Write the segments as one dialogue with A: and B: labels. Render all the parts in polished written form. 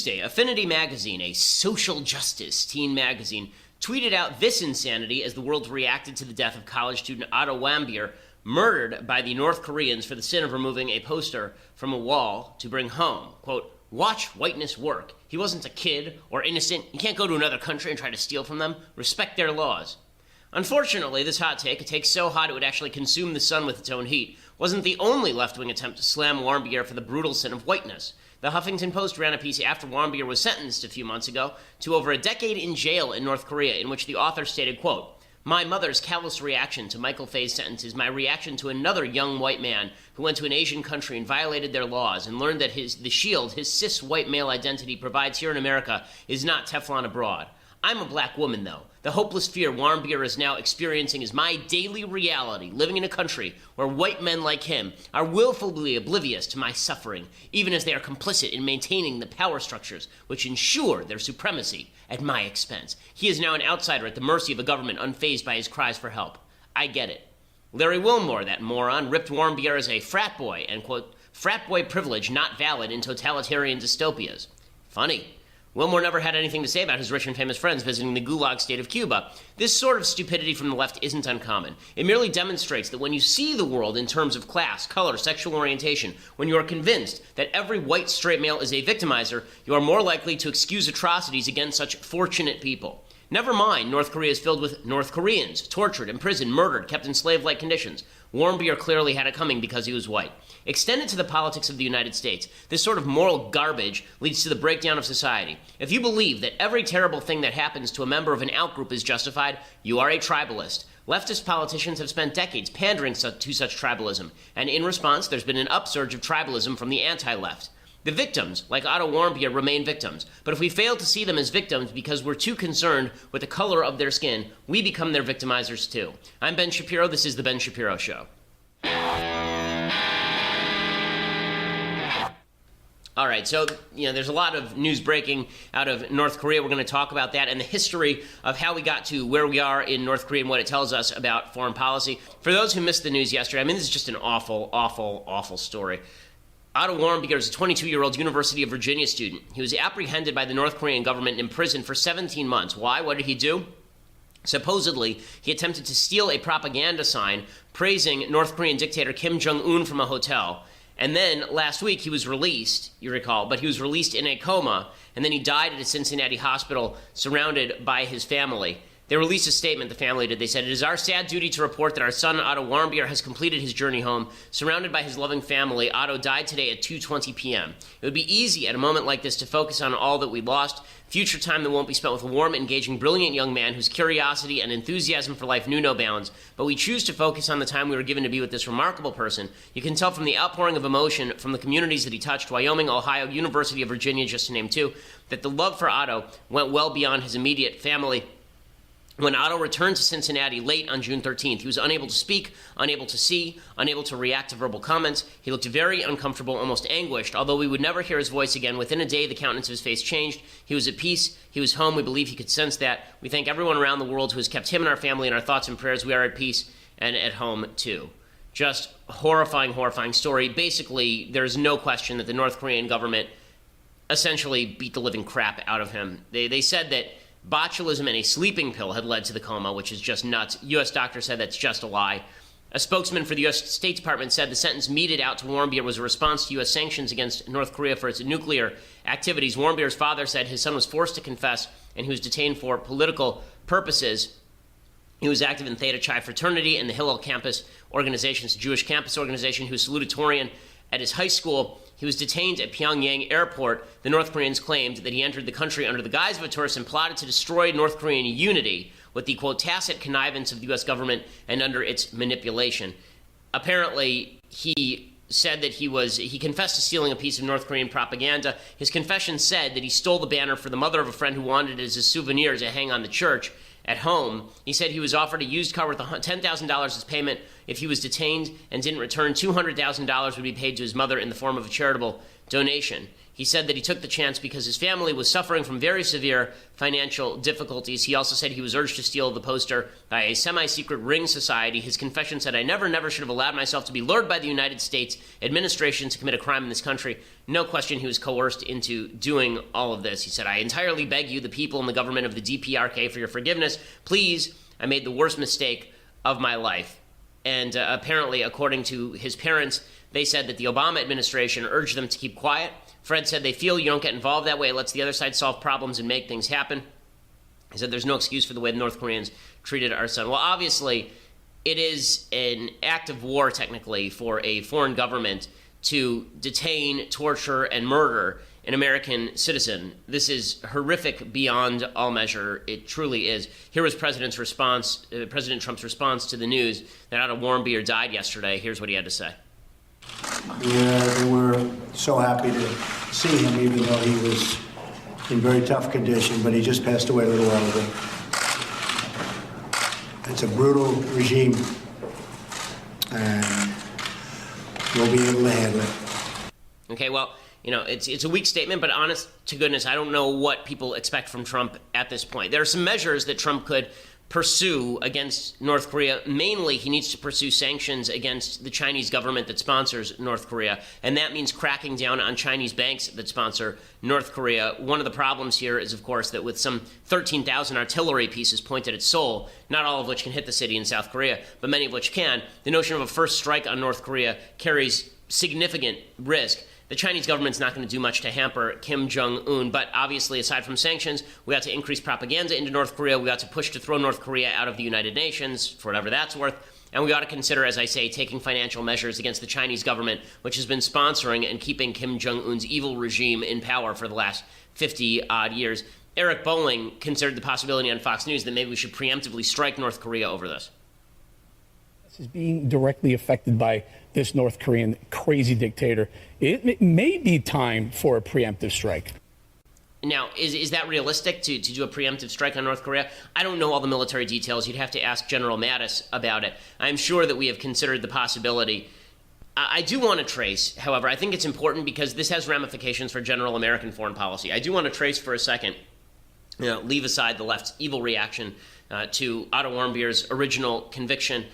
A: Tuesday, Affinity Magazine, a social justice teen magazine, tweeted out this insanity as the world reacted to the death of college student Otto Warmbier, murdered by the North Koreans for the sin of removing a poster from a wall to bring home. Quote, "Watch whiteness work. He wasn't a kid or innocent. You can't go to another country and try to steal from them. Respect their laws." Unfortunately, this hot take, a take so hot it would actually consume the sun with its own heat, wasn't the only left-wing attempt to slam Warmbier for the brutal sin of whiteness. The Huffington Post ran a piece after Warmbier was sentenced a few months ago to over a decade in jail in North Korea, in which the author stated, quote, "My mother's callous reaction to Michael Fay's sentence is my reaction to another young white man who went to an Asian country and violated their laws and learned that the shield his cis white male identity provides here in America is not Teflon abroad. I'm a black woman, though. The hopeless fear Warmbier is now experiencing is my daily reality, living in a country where white men like him are willfully oblivious to my suffering, even as they are complicit in maintaining the power structures which ensure their supremacy at my expense. He is now an outsider at the mercy of a government unfazed by his cries for help. I get it." Larry Wilmore, that moron, ripped Warmbier as a frat boy and, quote, "frat boy privilege not valid in totalitarian dystopias." Funny. Wilmore never had anything to say about his rich and famous friends visiting the gulag state of Cuba. This sort of stupidity from the left isn't uncommon. It merely demonstrates that when you see the world in terms of class, color, sexual orientation, when you are convinced that every white straight male is a victimizer, you are more likely to excuse atrocities against such fortunate people. Never mind, North Korea is filled with North Koreans, tortured, imprisoned, murdered, kept in slave-like conditions. Warmbier clearly had it coming because he was white. Extended to the politics of the United States, this sort of moral garbage leads to the breakdown of society. If you believe that every terrible thing that happens to a member of an outgroup is justified, you are a tribalist. Leftist politicians have spent decades pandering to such tribalism, and in response, there's been an upsurge of tribalism from the anti-left. The victims, like Otto Warmbier, remain victims, but if we fail to see them as victims because we're too concerned with the color of their skin, we become their victimizers too. I'm Ben Shapiro. This is The Ben Shapiro Show. All right, so, there's a lot of news breaking out of North Korea. We're going to talk about that and the history of how we got to where we are in North Korea and what it tells us about foreign policy. For those who missed the news yesterday, this is just an awful, awful, awful story. Otto Warmbier is a 22-year-old University of Virginia student. He was apprehended by the North Korean government and imprisoned for 17 months. Why? What did he do? Supposedly, he attempted to steal a propaganda sign praising North Korean dictator Kim Jong-un from a hotel. And then last week he was released, you recall, but he was released in a coma, and then he died at a Cincinnati hospital surrounded by his family. They released a statement, the family did. They said, "It is our sad duty to report that our son, Otto Warmbier, has completed his journey home. Surrounded by his loving family, Otto died today at 2:20 p.m. It would be easy at a moment like this to focus on all that we lost, future time that won't be spent with a warm, engaging, brilliant young man whose curiosity and enthusiasm for life knew no bounds. But we choose to focus on the time we were given to be with this remarkable person. You can tell from the outpouring of emotion from the communities that he touched, Wyoming, Ohio, University of Virginia, just to name two, that the love for Otto went well beyond his immediate family. When Otto returned to Cincinnati late on June 13th, he was unable to speak, unable to see, unable to react to verbal comments. He looked very uncomfortable, almost anguished. Although we would never hear his voice again, within a day the countenance of his face changed. He was at peace. He was home. We believe he could sense that. We thank everyone around the world who has kept him and our family in our thoughts and prayers. We are at peace and at home, too." Just horrifying, horrifying story. Basically, there's no question that the North Korean government essentially beat the living crap out of him. They said that botulism and a sleeping pill had led to the coma, which is just nuts. U.S. doctor said that's just a lie. A spokesman for the U.S. State Department said the sentence meted out to Warmbier was a response to U.S. sanctions against North Korea for its nuclear activities. Warmbier's father said his son was forced to confess and he was detained for political purposes. He was active in Theta Chi fraternity and the Hillel campus organization, it's a Jewish campus organization. He was salutatorian at his high school. He was detained at Pyongyang airport. The North Koreans claimed that he entered the country under the guise of a tourist and plotted to destroy North Korean unity with the, quote, tacit connivance of the U.S. government and under its manipulation. Apparently, he said that he confessed to stealing a piece of North Korean propaganda. His confession said that he stole the banner for the mother of a friend who wanted it as a souvenir to hang on the church at home. He said he was offered a used car worth $10,000 as payment if he was detained and didn't return. $200,000 would be paid to his mother in the form of a charitable donation. He said that he took the chance because his family was suffering from very severe financial difficulties. He also said he was urged to steal the poster by a semi-secret ring society. His confession said, "I never should have allowed myself to be lured by the United States administration to commit a crime in this country." No question he was coerced into doing all of this. He said, "I entirely beg you, the people and the government of the DPRK, for your forgiveness. Please, I made the worst mistake of my life." And apparently, according to his parents, they said that the Obama administration urged them to keep quiet. Fred said they feel you don't get involved that way. It lets the other side solve problems and make things happen. He said there's no excuse for the way the North Koreans treated our son. Well, obviously, it is an act of war, technically, for a foreign government to detain, torture, and murder an American citizen. This is horrific beyond all measure. It truly is. Here was President Trump's response to the news that Otto Warmbier died yesterday. Here's what he had to say.
B: We were so happy to see him, even though he was in very tough condition, but he just passed away a little while ago. It's a brutal regime, and we'll be able to handle it.
A: Okay, well, it's a weak statement, but honest to goodness, I don't know what people expect from Trump at this point. There are some measures that Trump could pursue against North Korea. Mainly, he needs to pursue sanctions against the Chinese government that sponsors North Korea, and that means cracking down on Chinese banks that sponsor North Korea. One of the problems here is, of course, that with some 13,000 artillery pieces pointed at Seoul, not all of which can hit the city in South Korea, but many of which can, the notion of a first strike on North Korea carries significant risk. The Chinese government's not going to do much to hamper Kim Jong-un, but obviously, aside from sanctions, we ought to increase propaganda into North Korea. We ought to push to throw North Korea out of the United Nations, for whatever that's worth. And we ought to consider, as I say, taking financial measures against the Chinese government, which has been sponsoring and keeping Kim Jong-un's evil regime in power for the last 50-odd years. Eric Bolling considered the possibility on Fox News that maybe we should preemptively strike North Korea over this.
C: This is being directly affected by this North Korean crazy dictator. It may be time for a preemptive strike.
A: Now, is that realistic to do a preemptive strike on North Korea? I don't know all the military details. You'd have to ask General Mattis about it. I'm sure that we have considered the possibility. I do want to trace, however, I think it's important because this has ramifications for general American foreign policy. I do want to trace for a second, leave aside the left's evil reaction to Otto Warmbier's original conviction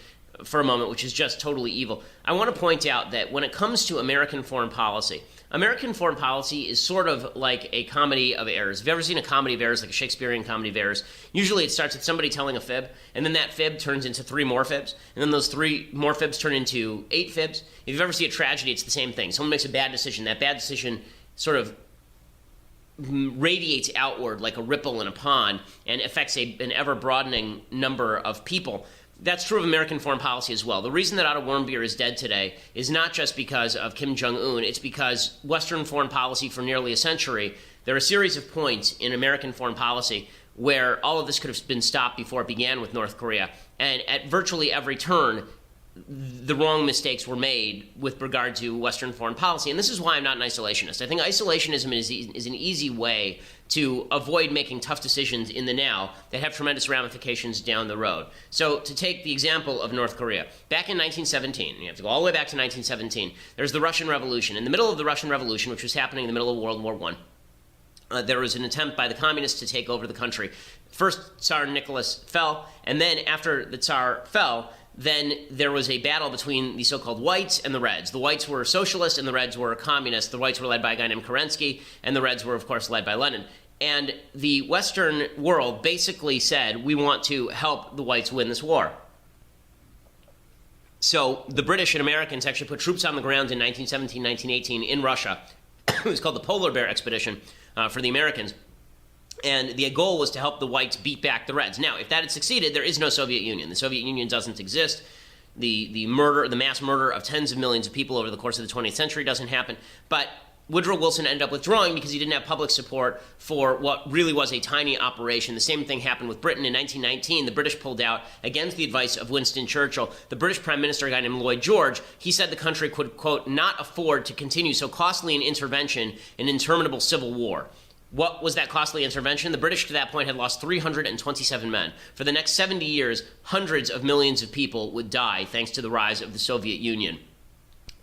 A: for a moment, which is just totally evil. I want to point out that when it comes to American foreign policy is sort of like a comedy of errors. Have you ever seen a comedy of errors, like a Shakespearean comedy of errors? Usually it starts with somebody telling a fib, and then that fib turns into 3 more fibs, and then those 3 more fibs turn into 8 fibs. If you've ever seen a tragedy, it's the same thing. Someone makes a bad decision. That bad decision sort of radiates outward like a ripple in a pond and affects an ever-broadening number of people. That's true of American foreign policy as well. The reason that Otto Warmbier is dead today is not just because of Kim Jong-un. It's because Western foreign policy for nearly a century, there are a series of points in American foreign policy where all of this could have been stopped before it began with North Korea. And at virtually every turn, the wrong mistakes were made with regard to Western foreign policy. And this is why I'm not an isolationist. I think isolationism is an easy way to avoid making tough decisions in the now that have tremendous ramifications down the road. So to take the example of North Korea, back in 1917, you have to go all the way back to 1917, there's the Russian Revolution. In the middle of the Russian Revolution, which was happening in the middle of World War I, there was an attempt by the communists to take over the country. First, Tsar Nicholas fell, and then after the Tsar fell, then there was a battle between the so-called whites and the reds. The whites were socialists and the reds were communists. The whites were led by a guy named Kerensky, and the reds were, of course, led by Lenin. And the Western world basically said, we want to help the whites win this war. So the British and Americans actually put troops on the ground in 1917, 1918 in Russia. It was called the Polar Bear Expedition for the Americans. And the goal was to help the whites beat back the reds. Now, if that had succeeded, there is no Soviet Union. The Soviet Union doesn't exist. The mass murder of tens of millions of people over the course of the 20th century doesn't happen. But Woodrow Wilson ended up withdrawing because he didn't have public support for what really was a tiny operation. The same thing happened with Britain. In 1919, the British pulled out against the advice of Winston Churchill. The British Prime Minister, a guy named Lloyd George, he said the country could, quote, not afford to continue so costly an intervention in an interminable civil war. What was that costly intervention? The British to that point had lost 327 men. For the next 70 years, hundreds of millions of people would die thanks to the rise of the Soviet Union.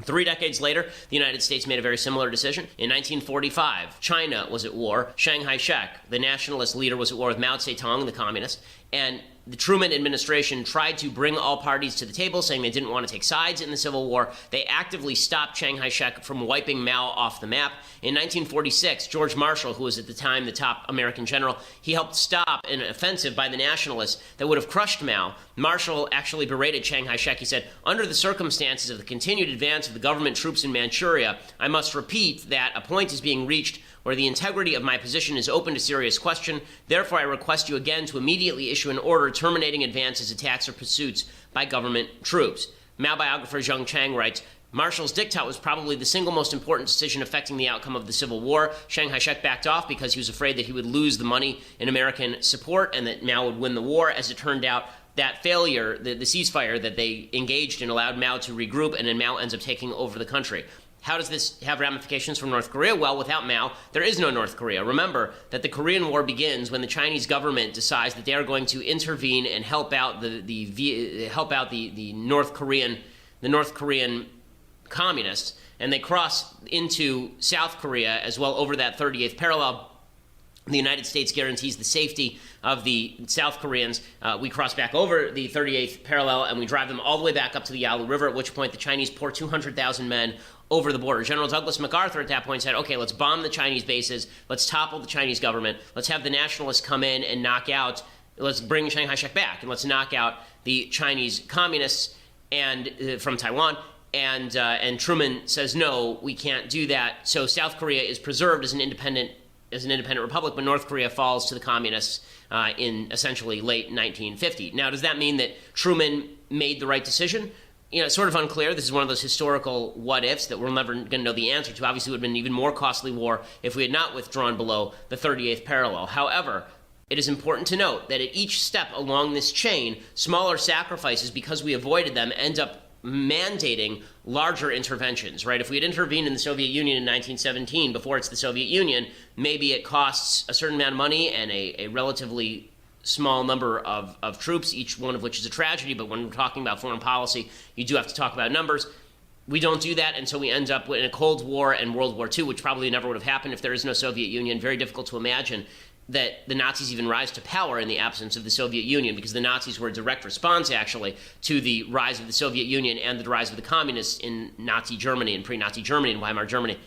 A: 3 decades later, the United States made a very similar decision. In 1945, China was at war. Chiang Kai-shek, the nationalist leader, was at war with Mao Zedong, the communist. And the Truman administration tried to bring all parties to the table, saying they didn't want to take sides in the Civil War. They actively stopped Chiang Kai-shek from wiping Mao off the map. In 1946, George Marshall, who was at the time the top American general, he helped stop an offensive by the nationalists that would have crushed Mao. Marshall actually berated Chiang Kai-shek. He said, "Under the circumstances of the continued advance of the government troops in Manchuria, I must repeat that a point is being reached where the integrity of my position is open to serious question. Therefore, I request you again to immediately issue an order terminating advances, attacks, or pursuits by government troops." Mao biographer Zheng Chang writes, Marshall's diktat was probably the single most important decision affecting the outcome of the Civil War. Chiang Kai-shek backed off because he was afraid that he would lose the money in American support and that Mao would win the war. As it turned out, that failure, the ceasefire that they engaged in, allowed Mao to regroup, and then Mao ends up taking over the country. How does this have ramifications for North Korea? Well, without Mao, there is no North Korea. Remember that the Korean War begins when the Chinese government decides that they are going to intervene and help out the North Korean communists, and they cross into South Korea as well over that 38th parallel. The United States guarantees the safety of the South Koreans. We cross back over the 38th parallel and we drive them all the way back up to the Yalu River, at which point the Chinese pour 200,000 men over the border. General Douglas MacArthur at that point said, okay, let's bomb the Chinese bases, let's topple the Chinese government, let's have the nationalists come in and let's bring Chiang Kai-shek back, and let's knock out the Chinese communists and from Taiwan. And Truman says, no, we can't do that. So South Korea is preserved as an independent republic, but North Korea falls to the communists in essentially late 1950. Now, does that mean that Truman made the right decision? You know, it's sort of unclear. This is one of those historical what-ifs that we're never going to know the answer to. Obviously, it would have been an even more costly war if we had not withdrawn below the 38th parallel. However, it is important to note that at each step along this chain, smaller sacrifices, because we avoided them, end up mandating larger interventions, right? If we had intervened in the Soviet Union in 1917, before it's the Soviet Union, maybe it costs a certain amount of money and a relatively small number of troops, each one of which is a tragedy, but when we're talking about foreign policy, you do have to talk about numbers. We don't do that, and so we end up in a Cold War and World War II, which probably never would have happened if there is no Soviet Union. Very difficult to imagine that the Nazis even rise to power in the absence of the Soviet Union, because the Nazis were a direct response, actually, to the rise of the Soviet Union and the rise of the communists in Nazi Germany and pre-Nazi Germany and Weimar Germany.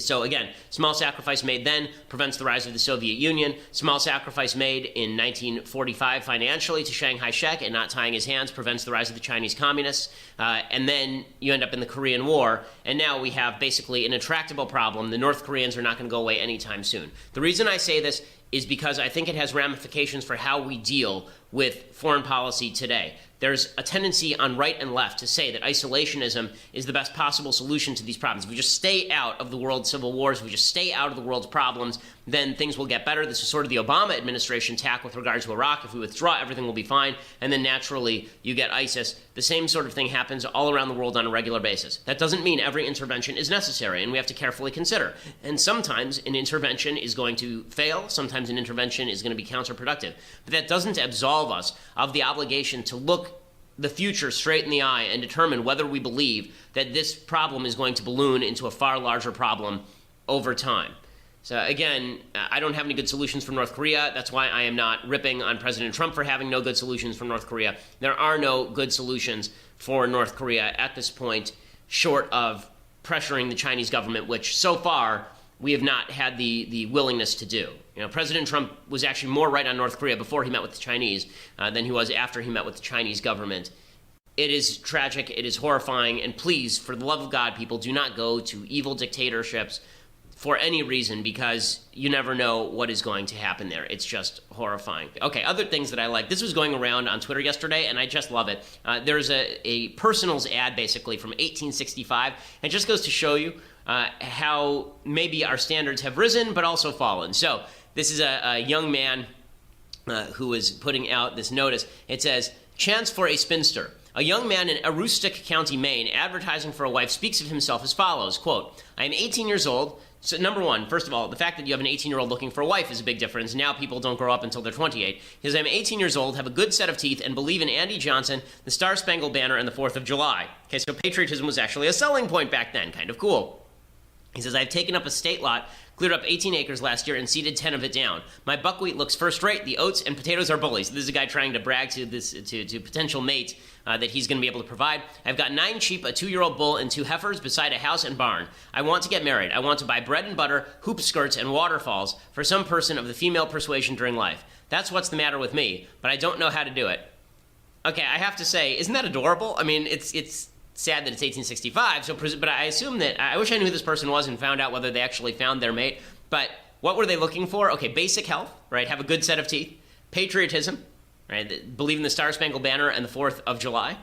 A: So again, small sacrifice made then prevents the rise of the Soviet Union. Small sacrifice made in 1945 financially to Chiang Kai-shek and not tying his hands prevents the rise of the Chinese communists. And then you end up in the Korean War. And now we have basically an intractable problem. The North Koreans are not going to go away anytime soon. The reason I say this is because I think it has ramifications for how we deal with foreign policy today. There's a tendency on right and left to say that isolationism is the best possible solution to these problems. If we just stay out of the world's civil wars, if we just stay out of the world's problems, then things will get better. This is sort of the Obama administration tack with regard to Iraq. If we withdraw, everything will be fine. And then naturally, you get ISIS. The same sort of thing happens all around the world on a regular basis. That doesn't mean every intervention is necessary, and we have to carefully consider. And sometimes an intervention is going to fail. Sometimes an intervention is going to be counterproductive. But that doesn't absolve us of the obligation to look the future straight in the eye and determine whether we believe that this problem is going to balloon into a far larger problem over time. So again, I don't have any good solutions for North Korea. That's why I am not ripping on President Trump for having no good solutions for North Korea. There are no good solutions for North Korea at this point, short of pressuring the Chinese government, which so far we have not had the willingness to do. You know, President Trump was actually more right on North Korea before he met with the Chinese than he was after he met with the Chinese government. It is tragic, it is horrifying, and please, for the love of God, people, do not go to evil dictatorships for any reason, because you never know what is going to happen there. It's just horrifying. Okay, other things that I like. This was going around on Twitter yesterday, and I just love it. There's a personals ad, basically, from 1865. It just goes to show you how maybe our standards have risen, but also fallen. So this is a young man who is putting out this notice. It says, "Chance for a spinster. A young man in Aroostook County, Maine, advertising for a wife, speaks of himself as follows, quote, I am 18 years old, So number one, first of all, the fact that you have an 18-year-old looking for a wife is a big difference. Now people don't grow up until they're 28. Because I'm 18 years old, have a good set of teeth, and believe in Andy Johnson, the Star-Spangled Banner, and the 4th of July. Okay, so patriotism was actually a selling point back then. Kind of cool. He says, I've taken up a state lot, cleared up 18 acres last year, and seeded 10 of it down. My buckwheat looks first rate. The oats and potatoes are bullies. This is a guy trying to brag to potential mate that he's going to be able to provide. I've got 9 sheep, a 2-year-old bull, and 2 heifers beside a house and barn. I want to get married. I want to buy bread and butter, hoop skirts, and waterfalls for some person of the female persuasion during life. That's what's the matter with me, but I don't know how to do it. Okay, I have to say, isn't that adorable? I mean, it's sad that it's 1865, but I assume that, I wish I knew who this person was and found out whether they actually found their mate, but what were they looking for? Okay, basic health, right, have a good set of teeth, patriotism, right, believe in the Star-Spangled Banner and the 4th of July,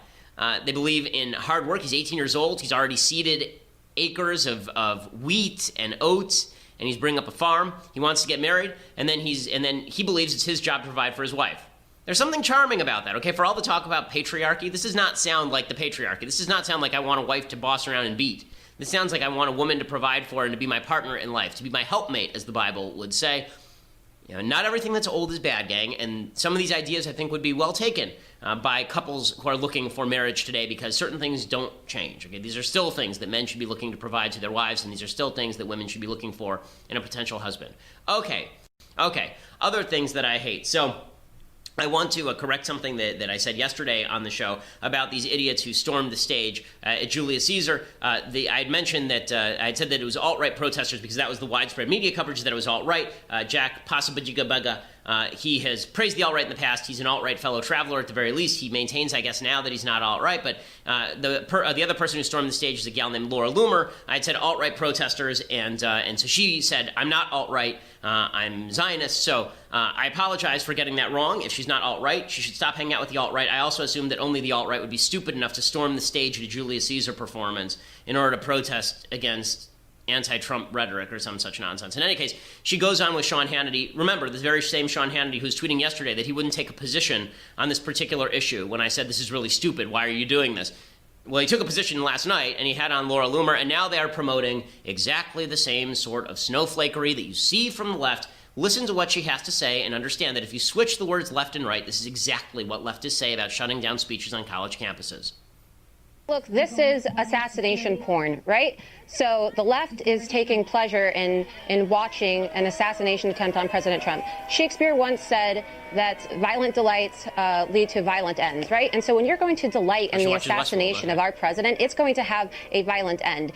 A: they believe in hard work. He's 18 years old, he's already seeded acres of wheat and oats, and he's bringing up a farm, he wants to get married, and then he believes it's his job to provide for his wife. There's something charming about that, okay? For all the talk about patriarchy, this does not sound like the patriarchy. This does not sound like I want a wife to boss around and beat. This sounds like I want a woman to provide for and to be my partner in life, to be my helpmate, as the Bible would say. You know, not everything that's old is bad, gang, and some of these ideas I think would be well taken by couples who are looking for marriage today, because certain things don't change, okay? These are still things that men should be looking to provide to their wives, and these are still things that women should be looking for in a potential husband. Okay, other things that I hate. So I want to correct something that I said yesterday on the show about these idiots who stormed the stage at Julius Caesar. I had mentioned that I had said that it was alt-right protesters because that was the widespread media coverage, that it was alt-right. Jack Posobiec, he has praised the alt-right in the past. He's an alt-right fellow traveler at the very least. He maintains, I guess, now that he's not alt-right. But the other person who stormed the stage is a gal named Laura Loomer. I had said alt-right protesters, and so she said, I'm not alt-right. I'm Zionist. So I apologize for getting that wrong. If she's not alt-right, she should stop hanging out with the alt-right. I also assumed that only the alt-right would be stupid enough to storm the stage at a Julius Caesar performance in order to protest against anti-Trump rhetoric or some such nonsense. In any case, she goes on with Sean Hannity. Remember, this very same Sean Hannity who's tweeting yesterday that he wouldn't take a position on this particular issue when I said this is really stupid. Why are you doing this? Well, he took a position last night, and he had on Laura Loomer, and now they are promoting exactly the same sort of snowflakery that you see from the left. Listen to what she has to say and understand that if you switch the words left and right, this is exactly what leftists say about shutting down speeches on college campuses.
D: Look, this is assassination porn, right? So the left is taking pleasure in watching an assassination attempt on President Trump. Shakespeare once said that violent delights lead to violent ends, right? And so when you're going to delight in the assassination of our president, it's going to have a violent end.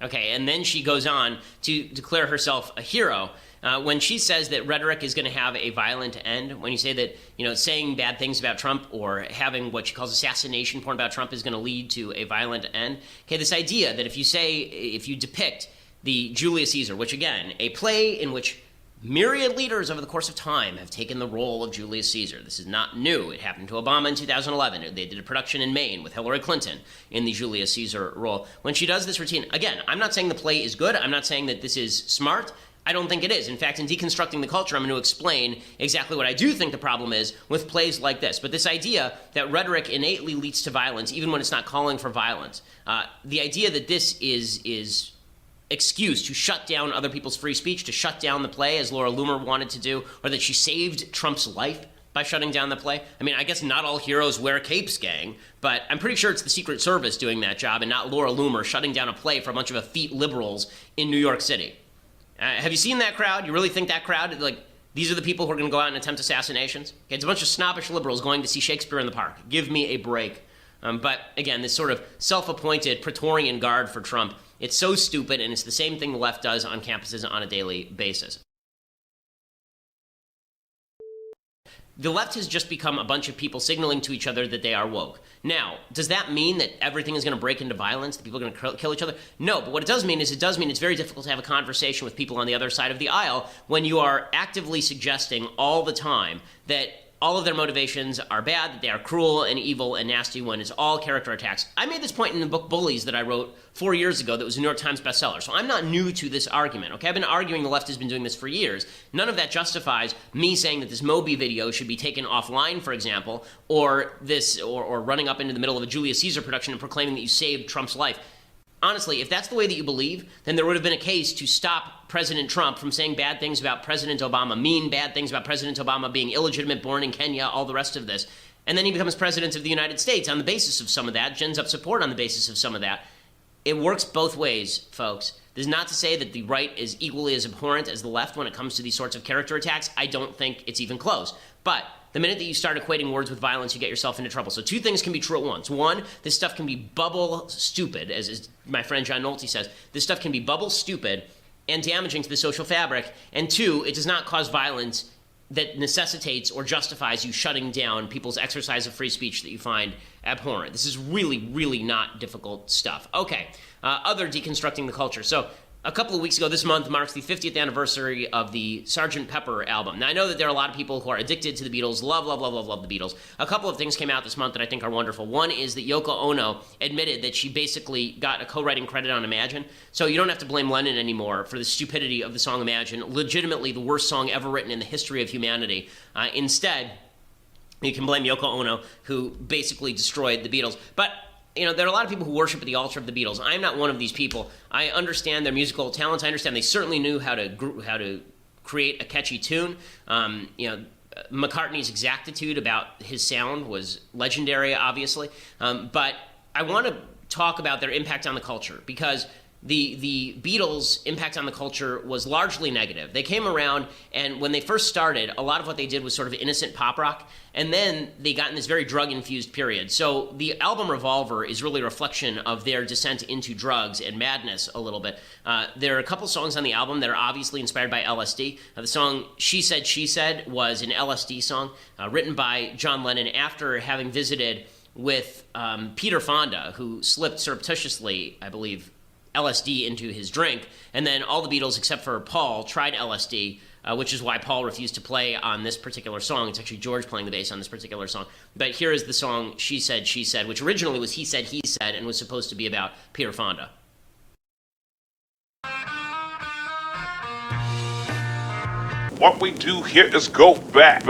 A: Okay, and then she goes on to declare herself a hero. When she says that rhetoric is going to have a violent end, when you say that, saying bad things about Trump or having what she calls assassination porn about Trump is going to lead to a violent end, okay, this idea that if you depict the Julius Caesar, which again, a play in which myriad leaders over the course of time have taken the role of Julius Caesar. This is not new. It happened to Obama in 2011. They did a production in Maine with Hillary Clinton in the Julius Caesar role. When she does this routine, again, I'm not saying the play is good. I'm not saying that this is smart. I don't think it is. In fact, in Deconstructing the Culture, I'm going to explain exactly what I do think the problem is with plays like this. But this idea that rhetoric innately leads to violence, even when it's not calling for violence, the idea that this is excuse to shut down other people's free speech, to shut down the play, as Laura Loomer wanted to do, or that she saved Trump's life by shutting down the play. I mean, I guess not all heroes wear capes, gang, but I'm pretty sure it's the Secret Service doing that job and not Laura Loomer shutting down a play for a bunch of effete liberals in New York City. Have you seen that crowd? You really think that crowd, like, these are the people who are going to go out and attempt assassinations? Okay, it's a bunch of snobbish liberals going to see Shakespeare in the Park. Give me a break. But again, this sort of self-appointed Praetorian Guard for Trump, it's so stupid, and it's the same thing the left does on campuses on a daily basis. The left has just become a bunch of people signaling to each other that they are woke. Now, does that mean that everything is going to break into violence, that people are going to kill each other? No, but what it does mean is it's very difficult to have a conversation with people on the other side of the aisle when you are actively suggesting all the time that all of their motivations are bad, that they are cruel and evil and nasty when it's all character attacks. I made this point in the book Bullies that I wrote 4 years ago that was a New York Times bestseller. So I'm not new to this argument, okay? I've been arguing the left has been doing this for years. None of that justifies me saying that this Moby video should be taken offline, for example, or running up into the middle of a Julius Caesar production and proclaiming that you saved Trump's life. honestly, if that's the way that you believe, then there would have been a case to stop President Trump from saying bad things about President Obama, mean bad things about President Obama being illegitimate, born in Kenya, all the rest of this. And then he becomes president of the United States on the basis of some of that, gins up support on the basis of some of that. It works both ways, folks. This is not to say that the right is equally as abhorrent as the left when it comes to these sorts of character attacks. I don't think it's even close. But the minute that you start equating words with violence, you get yourself into trouble. So two things can be true at once. One, this stuff can be bubble stupid, as my friend John Nolte says. This stuff can be bubble stupid and damaging to the social fabric. And two, it does not cause violence that necessitates or justifies you shutting down people's exercise of free speech that you find abhorrent. This is really, really not difficult stuff. Okay, other deconstructing the culture. So a couple of weeks ago, this month marks the 50th anniversary of the Sgt. Pepper album. Now, I know that there are a lot of people who are addicted to the Beatles, love the Beatles. A couple of things came out this month that I think are wonderful. One is that Yoko Ono admitted that she basically got a co-writing credit on Imagine. So you don't have to blame Lennon anymore for the stupidity of the song Imagine, legitimately the worst song ever written in the history of humanity. Instead, you can blame Yoko Ono, who basically destroyed the Beatles. But there are a lot of people who worship at the altar of the Beatles. I'm not one of these people. I understand their musical talents. I understand they certainly knew how to create a catchy tune. McCartney's exactitude about his sound was legendary, obviously. But I want to talk about their impact on the culture, because the Beatles' impact on the culture was largely negative. They came around, and when they first started, a lot of what they did was sort of innocent pop rock, and then they got in this very drug-infused period. So the album Revolver is really a reflection of their descent into drugs and madness a little bit. There are a couple songs on the album that are obviously inspired by LSD. The song She Said was an LSD song written by John Lennon after having visited with Peter Fonda, who slipped surreptitiously, I believe, LSD into his drink, and then all the Beatles except for Paul tried LSD, which is why Paul refused to play on this particular song. It's actually George playing the bass on this particular song. But here is the song She Said, which originally was He Said, and was supposed to be about Peter Fonda.
E: What we do here is go back.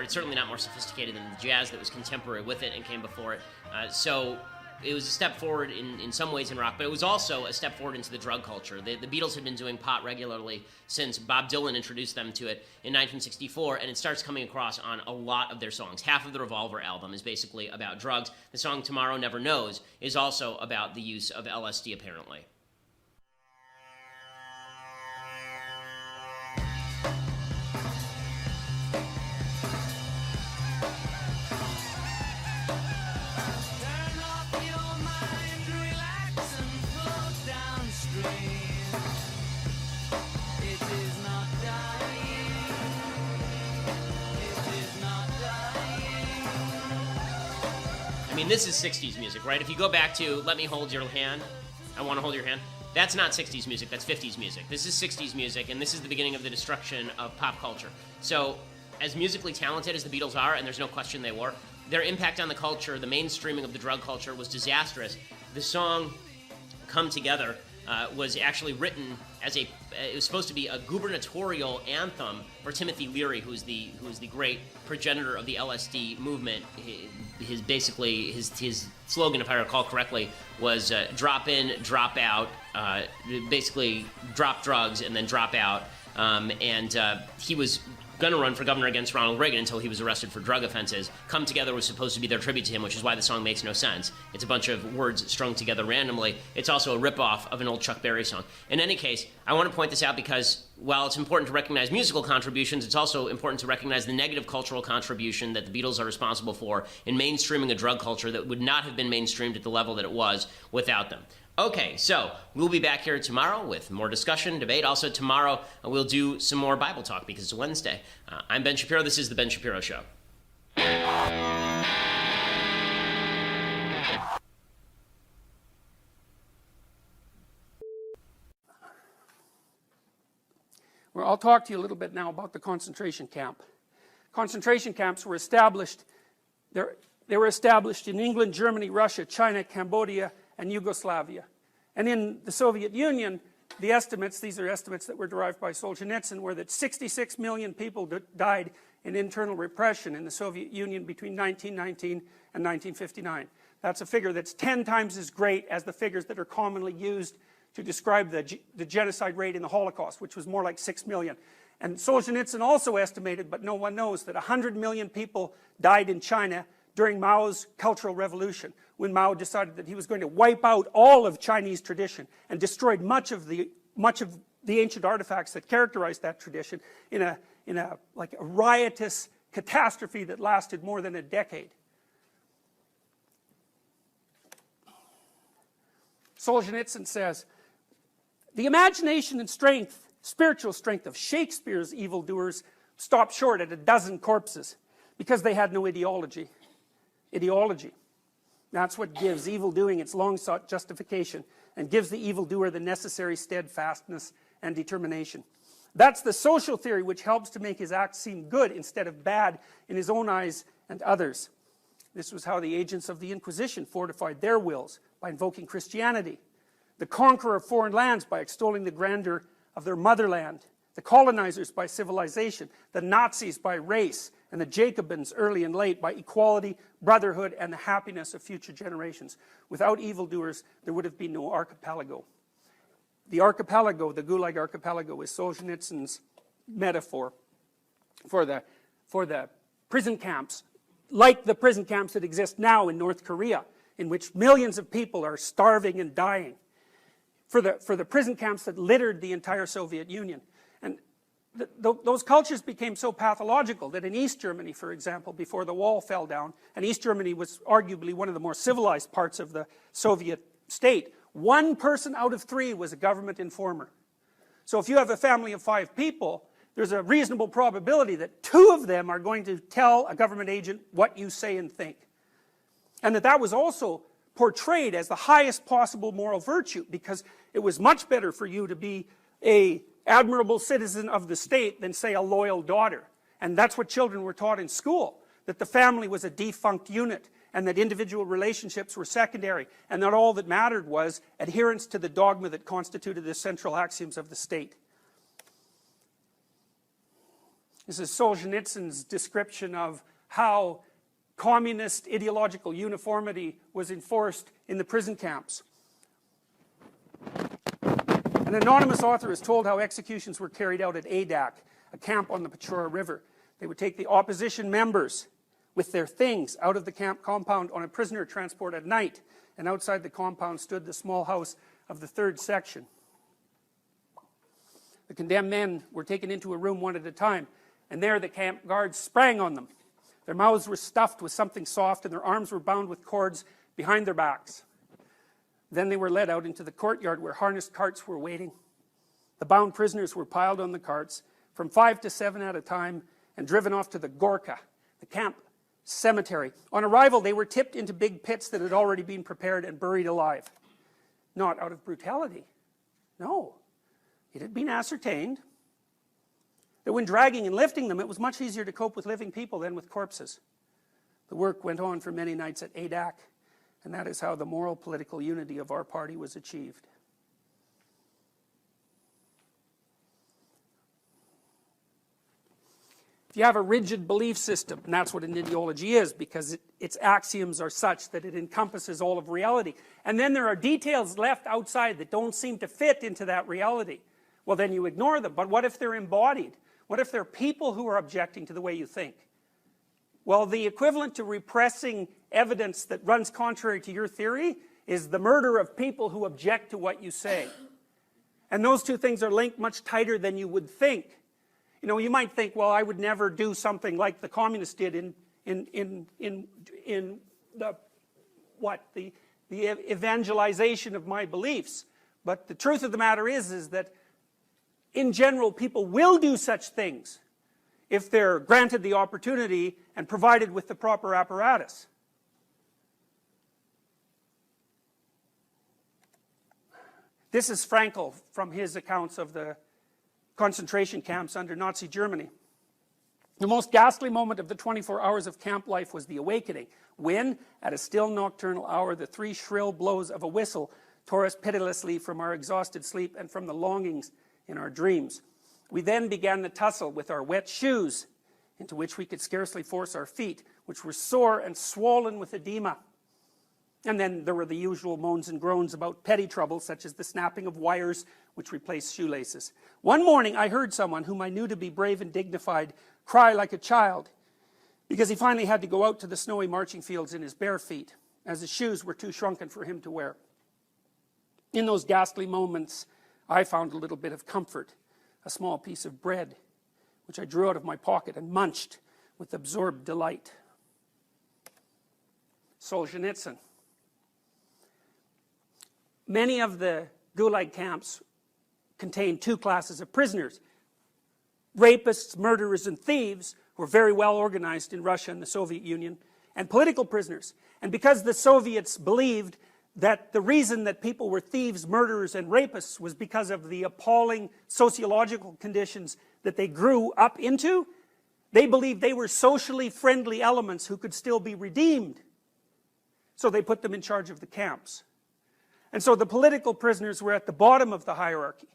A: It's certainly not more sophisticated than the jazz that was contemporary with it and came before it. So it was a step forward in some ways in rock, but it was also a step forward into the drug culture. The Beatles had been doing pot regularly since Bob Dylan introduced them to it in 1964, and it starts coming across on a lot of their songs. Half of the Revolver album is basically about drugs. The song Tomorrow Never Knows is also about the use of LSD, apparently. I mean, this is 60s music, right? If you go back to Let Me Hold Your Hand, I Want to Hold Your Hand, that's not 60s music, that's 50s music. This is 60s music, and this is the beginning of the destruction of pop culture. So, as musically talented as the Beatles are, and there's no question they were, their impact on the culture, the mainstreaming of the drug culture was disastrous. The song Come Together was actually written as it was supposed to be a gubernatorial anthem for Timothy Leary, who is the great progenitor of the LSD movement. His slogan, if I recall correctly, was drop in, drop out, basically drop drugs and then drop out. He was going to run for governor against Ronald Reagan until he was arrested for drug offenses. Come Together was supposed to be their tribute to him, which is why the song makes no sense. It's a bunch of words strung together randomly. It's also a ripoff of an old Chuck Berry song. In any case, I want to point this out because while it's important to recognize musical contributions, it's also important to recognize the negative cultural contribution that the Beatles are responsible for in mainstreaming a drug culture that would not have been mainstreamed at the level that it was without them. Okay, so we'll be back here tomorrow with more discussion, debate. Also tomorrow we'll do some more Bible talk because it's Wednesday. I'm Ben Shapiro. This is The Ben Shapiro Show.
F: Well, I'll talk to you a little bit now about the concentration camp. Concentration camps were established, they were established in England, Germany, Russia, China, Cambodia, and Yugoslavia. And in the Soviet Union, the estimates, these are estimates that were derived by Solzhenitsyn, were that 66 million people died in internal repression in the Soviet Union between 1919 and 1959. That's a figure that's 10 times as great as the figures that are commonly used to describe the genocide rate in the Holocaust, which was more like 6 million. And Solzhenitsyn also estimated, but no one knows, that 100 million people died in China during Mao's Cultural Revolution, when Mao decided that he was going to wipe out all of Chinese tradition and destroyed much of the ancient artifacts that characterized that tradition in a riotous catastrophe that lasted more than a decade. Solzhenitsyn says, the imagination and strength, spiritual strength of Shakespeare's evildoers stopped short at a dozen corpses because they had no ideology. That's what gives evil doing its long-sought justification and gives the evildoer the necessary steadfastness and determination. That's the social theory which helps to make his acts seem good instead of bad in his own eyes and others. This was how the agents of the Inquisition fortified their wills, by invoking Christianity. The conqueror of foreign lands by extolling the grandeur of their motherland. The colonizers by civilization. The Nazis by race. And the Jacobins, early and late, by equality, brotherhood, and the happiness of future generations. Without evildoers, there would have been no archipelago. The archipelago, the Gulag archipelago, is Solzhenitsyn's metaphor for the prison camps, like the prison camps that exist now in North Korea, in which millions of people are starving and dying. For the prison camps that littered the entire Soviet Union. And those cultures became so pathological that in East Germany, for example, before the wall fell down, and East Germany was arguably one of the more civilized parts of the Soviet state, 1 person out of 3 was a government informer. So if you have a family of 5 people, there's a reasonable probability that 2 of them are going to tell a government agent what you say and think. And that was also portrayed as the highest possible moral virtue, because it was much better for you to be an admirable citizen of the state than, say, a loyal daughter. And that's what children were taught in school, that the family was a defunct unit and that individual relationships were secondary, and that all that mattered was adherence to the dogma that constituted the central axioms of the state. This is Solzhenitsyn's description of how communist ideological uniformity was enforced in the prison camps. An anonymous author is told how executions were carried out at Adak, a camp on the Pechora River. They would take the opposition members with their things out of the camp compound on a prisoner transport at night, and outside the compound stood the small house of the 3rd section. The condemned men were taken into a room one at a time, and there the camp guards sprang on them. Their mouths were stuffed with something soft, and their arms were bound with cords behind their backs. Then they were led out into the courtyard where harnessed carts were waiting. The bound prisoners were piled on the carts, from 5 to 7 at a time, and driven off to the Gorka, the camp cemetery. On arrival, they were tipped into big pits that had already been prepared and buried alive. Not out of brutality. No. It had been ascertained that when dragging and lifting them, it was much easier to cope with living people than with corpses. The work went on for many nights at Adak, and that is how the moral political unity of our party was achieved. If you have a rigid belief system, and that's what an ideology is, because its axioms are such that it encompasses all of reality, and then there are details left outside that don't seem to fit into that reality, well, then you ignore them. But what if they're embodied? What if there are people who are objecting to the way you think? Well, the equivalent to repressing evidence that runs contrary to your theory is the murder of people who object to what you say. And those two things are linked much tighter than you would think. You know, you might think, well, I would never do something like the communists did in the evangelization of my beliefs. But the truth of the matter is that in general, people will do such things if they're granted the opportunity and provided with the proper apparatus. This is Frankl from his accounts of the concentration camps under Nazi Germany. The most ghastly moment of the 24 hours of camp life was the awakening, when, at a still nocturnal hour, the 3 shrill blows of a whistle tore us pitilessly from our exhausted sleep and from the longings in our dreams. We then began the tussle with our wet shoes, into which we could scarcely force our feet, which were sore and swollen with edema. And then there were the usual moans and groans about petty troubles, such as the snapping of wires which replaced shoelaces. One morning I heard someone whom I knew to be brave and dignified cry like a child, because he finally had to go out to the snowy marching fields in his bare feet, as his shoes were too shrunken for him to wear. In those ghastly moments, I found a little bit of comfort, a small piece of bread, which I drew out of my pocket and munched with absorbed delight. Solzhenitsyn. Many of the Gulag camps contained 2 classes of prisoners. Rapists, murderers, and thieves were very well organized in Russia and the Soviet Union, and political prisoners. And because the Soviets believed that the reason that people were thieves, murderers, and rapists was because of the appalling sociological conditions that they grew up into, they believed they were socially friendly elements who could still be redeemed. So they put them in charge of the camps. And so the political prisoners were at the bottom of the hierarchy.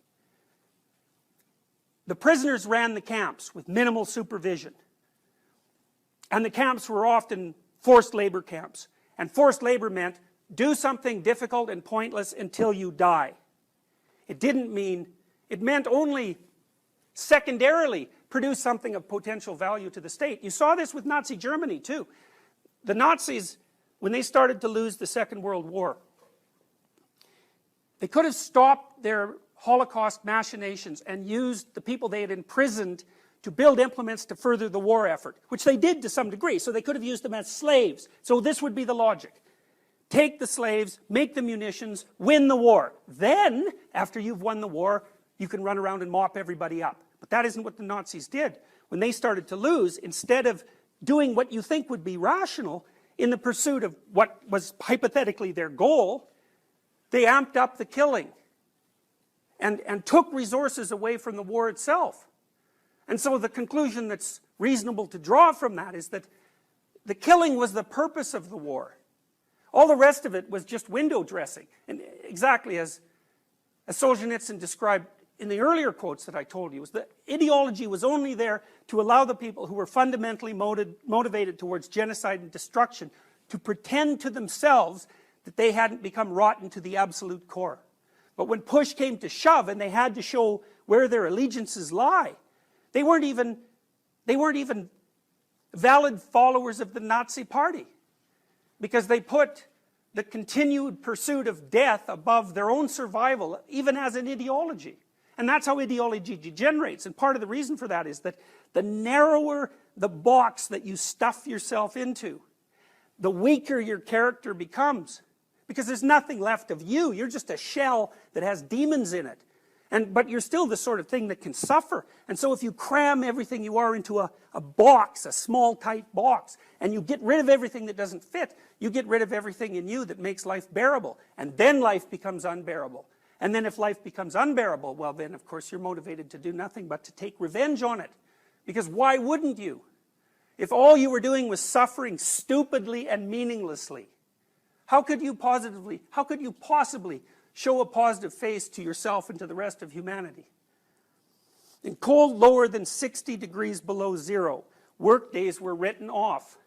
F: The prisoners ran the camps with minimal supervision. And the camps were often forced labor camps. And forced labor meant do something difficult and pointless until you die. It meant only secondarily produce something of potential value to the state. You saw this with Nazi Germany too. The Nazis, when they started to lose the Second World War, they could have stopped their Holocaust machinations and used the people they had imprisoned to build implements to further the war effort, which they did to some degree. So they could have used them as slaves. So this would be the logic. Take the slaves, make the munitions, win the war. Then, after you've won the war, you can run around and mop everybody up. But that isn't what the Nazis did. When they started to lose, instead of doing what you think would be rational in the pursuit of what was hypothetically their goal, they amped up the killing and took resources away from the war itself. And so the conclusion that's reasonable to draw from that is that the killing was the purpose of the war. All the rest of it was just window dressing. And exactly as Solzhenitsyn described in the earlier quotes that I told you, was that ideology was only there to allow the people who were fundamentally motivated towards genocide and destruction to pretend to themselves that they hadn't become rotten to the absolute core. But when push came to shove and they had to show where their allegiances lie, they weren't even valid followers of the Nazi Party, because they put the continued pursuit of death above their own survival, even as an ideology. And that's how ideology degenerates. And part of the reason for that is that the narrower the box that you stuff yourself into, the weaker your character becomes. Because there's nothing left of you. You're just a shell that has demons in it. But you're still the sort of thing that can suffer. And so if you cram everything you are into a box, a small, tight box, and you get rid of everything that doesn't fit, you get rid of everything in you that makes life bearable. And then life becomes unbearable. And then if life becomes unbearable, well then, of course, you're motivated to do nothing but to take revenge on it. Because why wouldn't you? If all you were doing was suffering stupidly and meaninglessly, how could you possibly show a positive face to yourself and to the rest of humanity? In cold lower than 60 degrees below zero, work days were written off.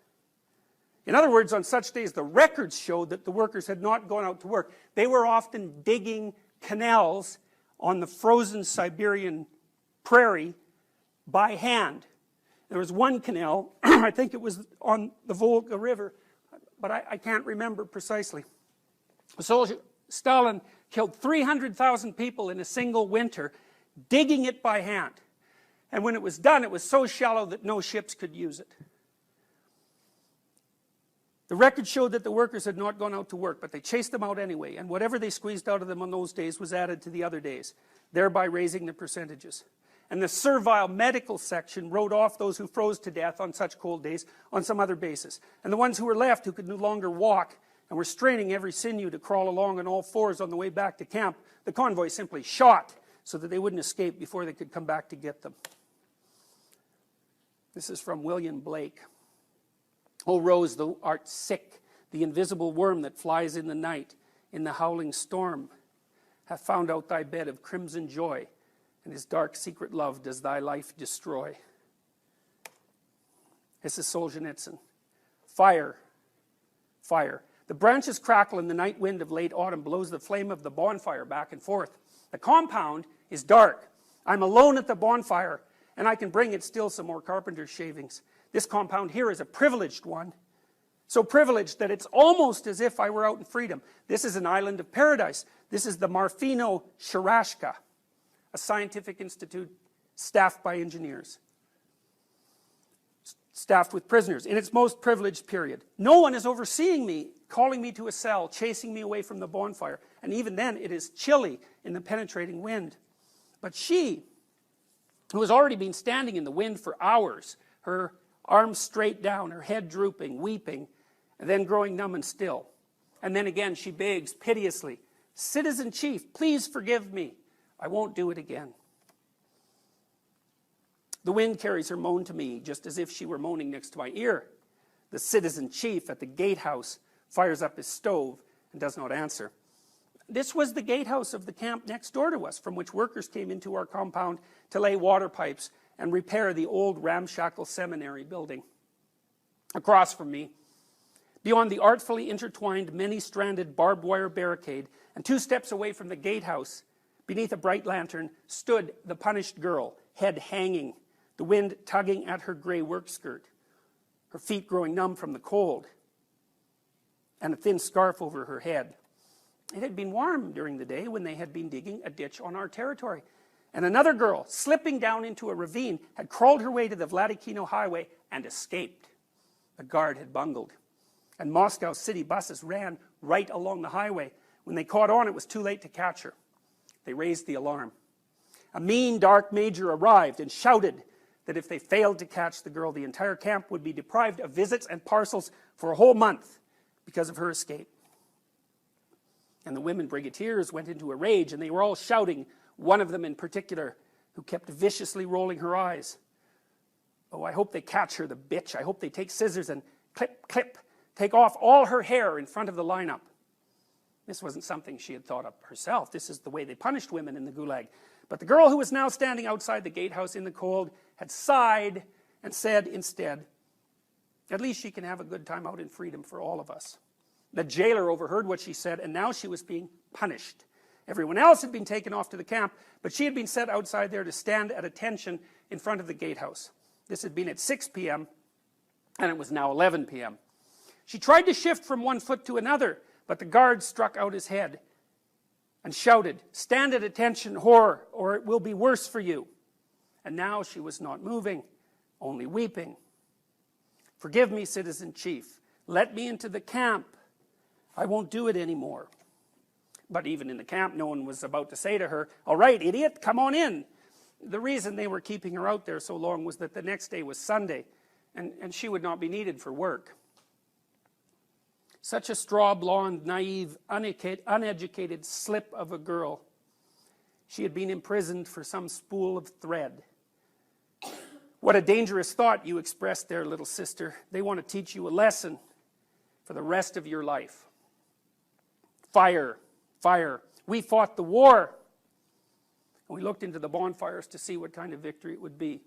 F: In other words, on such days, the records showed that the workers had not gone out to work. They were often digging canals on the frozen Siberian prairie by hand. There was one canal, I think it was on the Volga River, but I can't remember precisely. Stalin killed 300,000 people in a single winter, digging it by hand. And when it was done, it was so shallow that no ships could use it. The record showed that the workers had not gone out to work, but they chased them out anyway, and whatever they squeezed out of them on those days was added to the other days, thereby raising the percentages. And the servile medical section wrote off those who froze to death on such cold days on some other basis. And the ones who were left, who could no longer walk and were straining every sinew to crawl along on all fours on the way back to camp, the convoy simply shot so that they wouldn't escape before they could come back to get them. This is from William Blake. O rose, thou art sick, the invisible worm that flies in the night, in the howling storm, hath found out thy bed of crimson joy, and his dark secret love does thy life destroy. This is Solzhenitsyn. Fire, fire. The branches crackle and the night wind of late autumn blows the flame of the bonfire back and forth. The compound is dark. I'm alone at the bonfire, and I can bring it still some more carpenter's shavings. This compound here is a privileged one. So privileged that it's almost as if I were out in freedom. This is an island of paradise. This is the Marfino Sharashka, a scientific institute staffed by engineers, staffed with prisoners, in its most privileged period. No one is overseeing me, calling me to a cell, chasing me away from the bonfire. And even then, it is chilly in the penetrating wind. But she, who has already been standing in the wind for hours, her arms straight down, her head drooping, weeping, and then growing numb and still. And then again she begs piteously, "Citizen Chief, please forgive me. I won't do it again." The wind carries her moan to me, just as if she were moaning next to my ear. The Citizen Chief at the gatehouse fires up his stove and does not answer. This was the gatehouse of the camp next door to us, from which workers came into our compound to lay water pipes and repair the old ramshackle seminary building. Across from me, beyond the artfully intertwined, many-stranded barbed wire barricade, and 2 steps away from the gatehouse, beneath a bright lantern, stood the punished girl, head hanging, the wind tugging at her gray work skirt, her feet growing numb from the cold, and a thin scarf over her head. It had been warm during the day when they had been digging a ditch on our territory. And another girl, slipping down into a ravine, had crawled her way to the Vladikino highway and escaped. The guard had bungled. And Moscow city buses ran right along the highway. When they caught on, it was too late to catch her. They raised the alarm. A mean, dark major arrived and shouted that if they failed to catch the girl, the entire camp would be deprived of visits and parcels for a whole month because of her escape. And the women brigadiers went into a rage, and they were all shouting, one of them in particular, who kept viciously rolling her eyes. "Oh, I hope they catch her, the bitch. I hope they take scissors and clip, clip, take off all her hair in front of the lineup." This wasn't something she had thought up herself. This is the way they punished women in the Gulag. But the girl who was now standing outside the gatehouse in the cold had sighed and said instead, "At least she can have a good time out in freedom for all of us." The jailer overheard what she said, and now she was being punished. Everyone else had been taken off to the camp, but she had been set outside there to stand at attention in front of the gatehouse. This had been at 6 p.m., and it was now 11 p.m. She tried to shift from one foot to another, but the guard struck out his head and shouted, "Stand at attention, whore, or it will be worse for you." And now she was not moving, only weeping. "Forgive me, Citizen Chief. Let me into the camp. I won't do it anymore." But even in the camp, no one was about to say to her, "All right, idiot, come on in." The reason they were keeping her out there so long was that the next day was Sunday, and she would not be needed for work. Such a straw blonde, naive, uneducated slip of a girl. She had been imprisoned for some spool of thread. What a dangerous thought you expressed there, little sister. They want to teach you a lesson for the rest of your life. Fire, fire. We fought the war. And we looked into the bonfires to see what kind of victory it would be.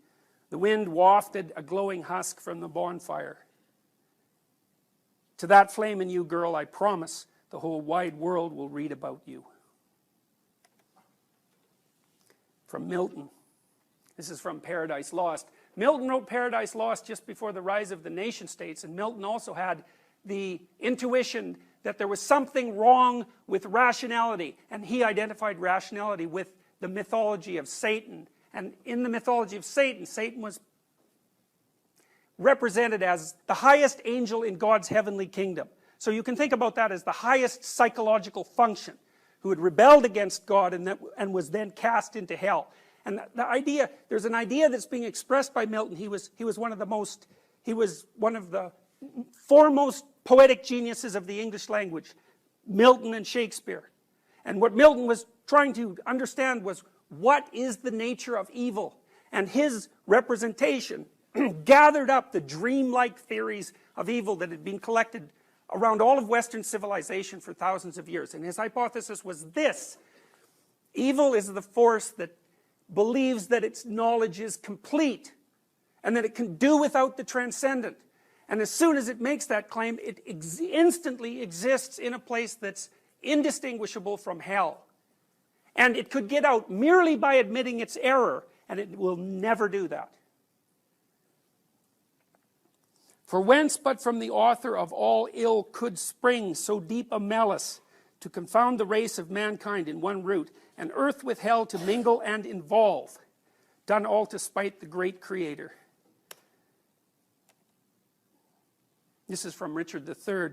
F: The wind wafted a glowing husk from the bonfire. To that flame in you, girl, I promise the whole wide world will read about you. From Milton. This is from Paradise Lost. Milton wrote Paradise Lost just before the rise of the nation states, and Milton also had the intuition that there was something wrong with rationality, and he identified rationality with the mythology of Satan. And in the mythology of Satan, Satan was represented as the highest angel in God's heavenly kingdom. So you can think about that as the highest psychological function, who had rebelled against God and was then cast into hell. And the idea, there's an idea that's being expressed by Milton. He was one of the foremost poetic geniuses of the English language, Milton and Shakespeare. And what Milton was trying to understand was, what is the nature of evil? And his representation gathered up the dreamlike theories of evil that had been collected around all of Western civilization for thousands of years. And his hypothesis was this: evil is the force that believes that its knowledge is complete and that it can do without the transcendent. And as soon as it makes that claim, it instantly exists in a place that's indistinguishable from hell. And it could get out merely by admitting its error, and it will never do that. For whence but from the author of all ill could spring so deep a malice, to confound the race of mankind in one root, and earth with hell to mingle and involve, done all to spite the great Creator. This is from Richard III,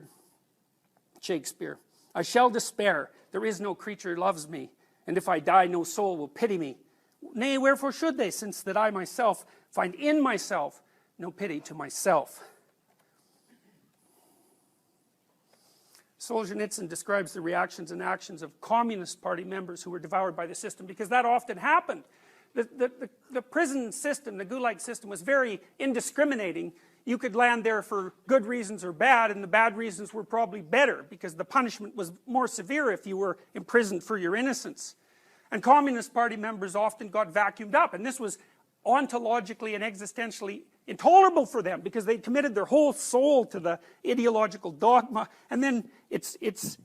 F: Shakespeare. I shall despair, there is no creature loves me, and if I die, no soul will pity me. Nay, wherefore should they, since that I myself find in myself no pity to myself. Solzhenitsyn describes the reactions and actions of Communist Party members who were devoured by the system, because that often happened. The prison system, the Gulag system, was very indiscriminating. You could land there for good reasons or bad, and the bad reasons were probably better, because the punishment was more severe if you were imprisoned for your innocence. And Communist Party members often got vacuumed up, and this was ontologically and existentially intolerable for them, because they'd committed their whole soul to the ideological dogma, and then its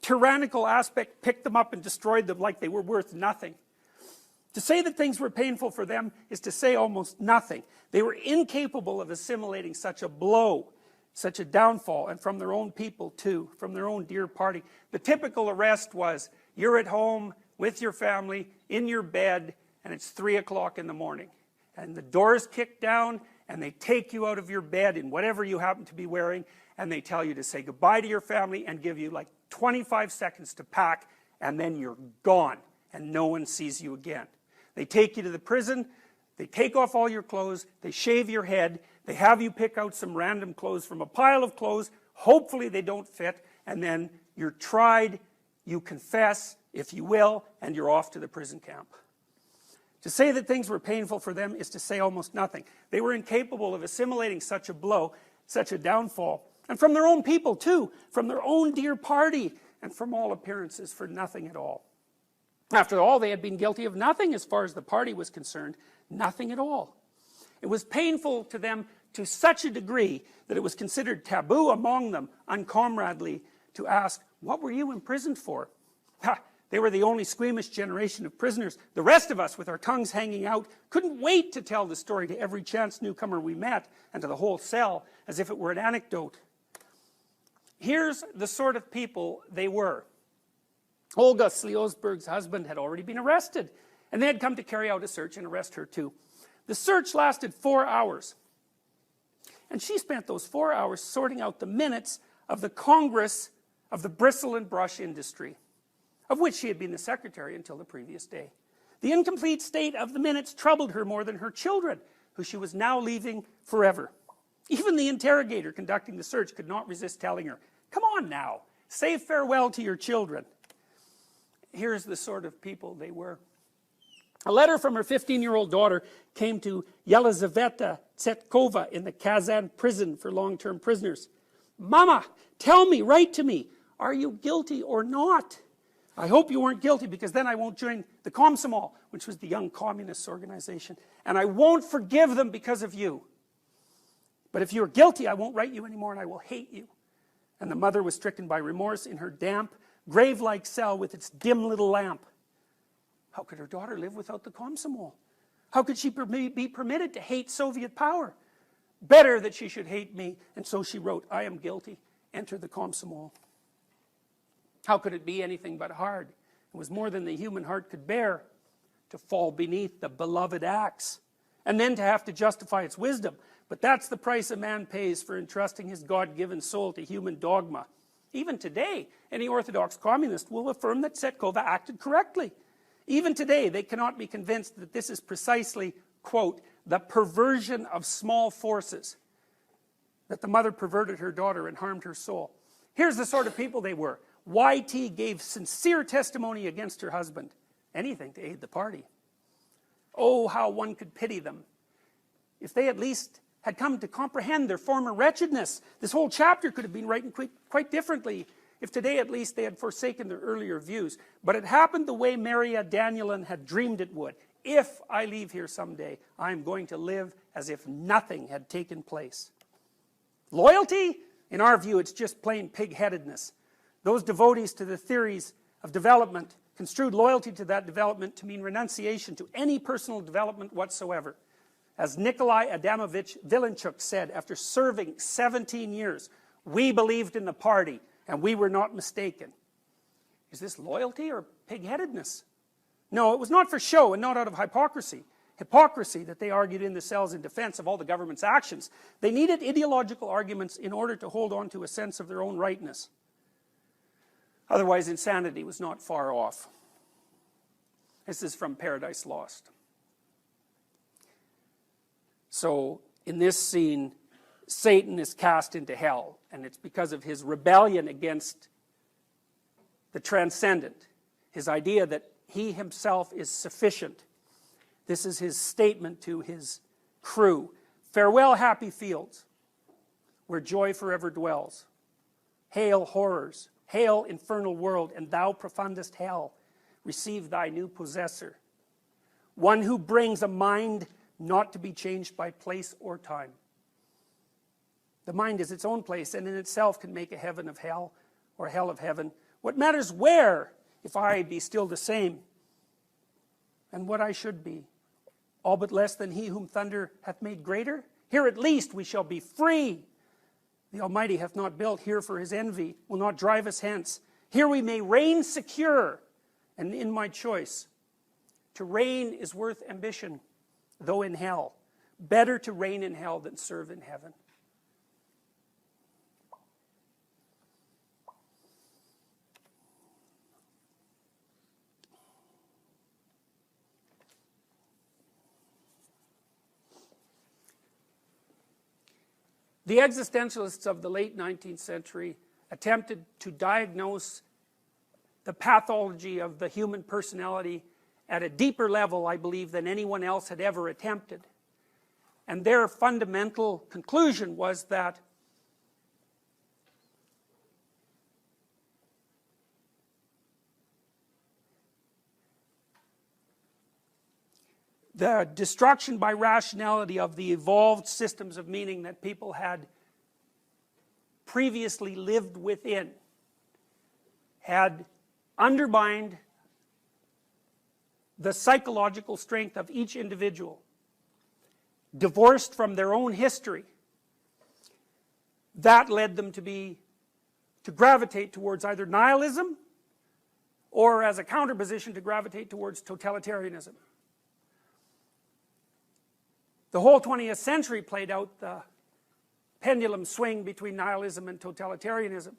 F: tyrannical aspect picked them up and destroyed them like they were worth nothing. To say that things were painful for them is to say almost nothing. They were incapable of assimilating such a blow, such a downfall, and from their own people too, from their own dear party. The typical arrest was, you're at home with your family, in your bed, and it's 3 o'clock in the morning. And the door's kicked down, and they take you out of your bed in whatever you happen to be wearing, and they tell you to say goodbye to your family and give you like 25 seconds to pack, and then you're gone, and no one sees you again. They take you to the prison, they take off all your clothes, they shave your head, they have you pick out some random clothes from a pile of clothes, hopefully they don't fit, and then you're tried, you confess, if you will, and you're off to the prison camp. To say that things were painful for them is to say almost nothing. They were incapable of assimilating such a blow, such a downfall, and from their own people too, from their own dear party, and from all appearances for nothing at all. After all, they had been guilty of nothing as far as the party was concerned, nothing at all. It was painful to them to such a degree that it was considered taboo among them, uncomradely, to ask, what were you imprisoned for? Ha! They were the only squeamish generation of prisoners. The rest of us, with our tongues hanging out, couldn't wait to tell the story to every chance newcomer we met, and to the whole cell, as if it were an anecdote. Here's the sort of people they were. Olga Sliosberg's husband had already been arrested, and they had come to carry out a search and arrest her too. The search lasted 4 hours, and she spent those 4 hours sorting out the minutes of the Congress of the bristle and brush industry, of which she had been the secretary until the previous day. The incomplete state of the minutes troubled her more than her children, who she was now leaving forever. Even the interrogator conducting the search could not resist telling her, come on now, say farewell to your children. Here's the sort of people they were. A letter from her 15-year-old daughter came to Yelizaveta Tsetkova in the Kazan prison for long-term prisoners. Mama, tell me, write to me, are you guilty or not? I hope you weren't guilty, because then I won't join the Komsomol, which was the Young Communists organization, and I won't forgive them because of you. But if you're guilty, I won't write you anymore, and I will hate you. And the mother was stricken by remorse in her damp, grave-like cell with its dim little lamp. How could her daughter live without the Komsomol? How could she be permitted to hate Soviet power? Better that she should hate me. And so she wrote, I am guilty. Enter the Komsomol. How could it be anything but hard? It was more than the human heart could bear to fall beneath the beloved axe, and then to have to justify its wisdom. But that's the price a man pays for entrusting his God-given soul to human dogma. Even today, any Orthodox communist will affirm that Tsetkova acted correctly. Even today, they cannot be convinced that this is precisely, quote, the perversion of small forces, that the mother perverted her daughter and harmed her soul. Here's the sort of people they were. YT gave sincere testimony against her husband. Anything to aid the party. Oh, how one could pity them. If they at least had come to comprehend their former wretchedness, this whole chapter could have been written quite differently if today at least they had forsaken their earlier views. But it happened the way Maria Danielin had dreamed it would. If I leave here someday, I am going to live as if nothing had taken place. Loyalty? In our view, it's just plain pig-headedness. Those devotees to the theories of development construed loyalty to that development to mean renunciation to any personal development whatsoever. As Nikolai Adamovich Vilenchuk said after serving 17 years, we believed in the party and we were not mistaken. Is this loyalty or pig-headedness? No, it was not for show and not out of hypocrisy. Hypocrisy that they argued in the cells in defense of all the government's actions. They needed ideological arguments in order to hold on to a sense of their own rightness. Otherwise, insanity was not far off. This is from Paradise Lost. So, in this scene, Satan is cast into hell, and it's because of his rebellion against the transcendent, his idea that he himself is sufficient. This is his statement to his crew. Farewell, happy fields, where joy forever dwells. Hail, horrors. Hail, infernal world, and thou profundest hell. Receive thy new possessor. One who brings a mind not to be changed by place or time. The mind is its own place, and in itself can make a heaven of hell, or hell of heaven. What matters where, if I be still the same, and what I should be, all but less than he whom thunder hath made greater? Here at least we shall be free. The Almighty hath not built here for his envy, will not drive us hence. Here we may reign secure, and in my choice. To reign is worth ambition, though in hell. Better to reign in hell than serve in heaven. The existentialists of the late 19th century attempted to diagnose the pathology of the human personality at a deeper level, I believe, than anyone else had ever attempted. And their fundamental conclusion was that the destruction by rationality of the evolved systems of meaning that people had previously lived within had undermined the psychological strength of each individual, divorced from their own history. That led them to gravitate towards either nihilism or, as a counterposition, to gravitate towards totalitarianism. The whole 20th century played out the pendulum swing between nihilism and totalitarianism.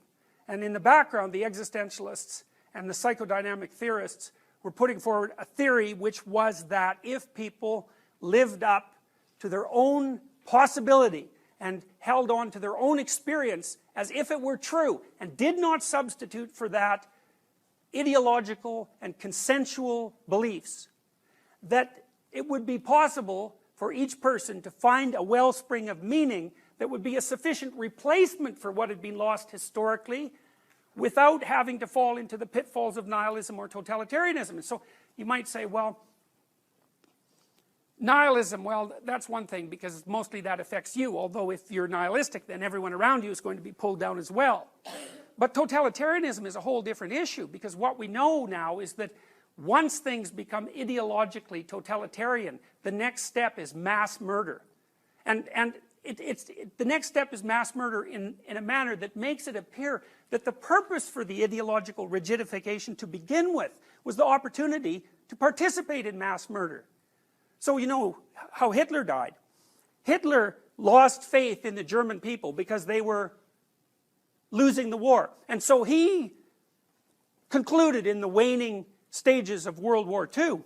F: And in the background, the existentialists and the psychodynamic theorists were putting forward a theory which was that if people lived up to their own possibility and held on to their own experience as if it were true and did not substitute for that ideological and consensual beliefs, that it would be possible for each person to find a wellspring of meaning that would be a sufficient replacement for what had been lost historically without having to fall into the pitfalls of nihilism or totalitarianism. And so you might say, well, nihilism, well, that's one thing because mostly that affects you, although if you're nihilistic then everyone around you is going to be pulled down as well. But totalitarianism is a whole different issue because what we know now is that Once things become ideologically totalitarian, the next step is mass murder. And the next step is mass murder in a manner that makes it appear that the purpose for the ideological rigidification to begin with was the opportunity to participate in mass murder. So you know how Hitler died. Hitler lost faith in the German people because they were losing the war. And so he concluded in the waning stages of World War II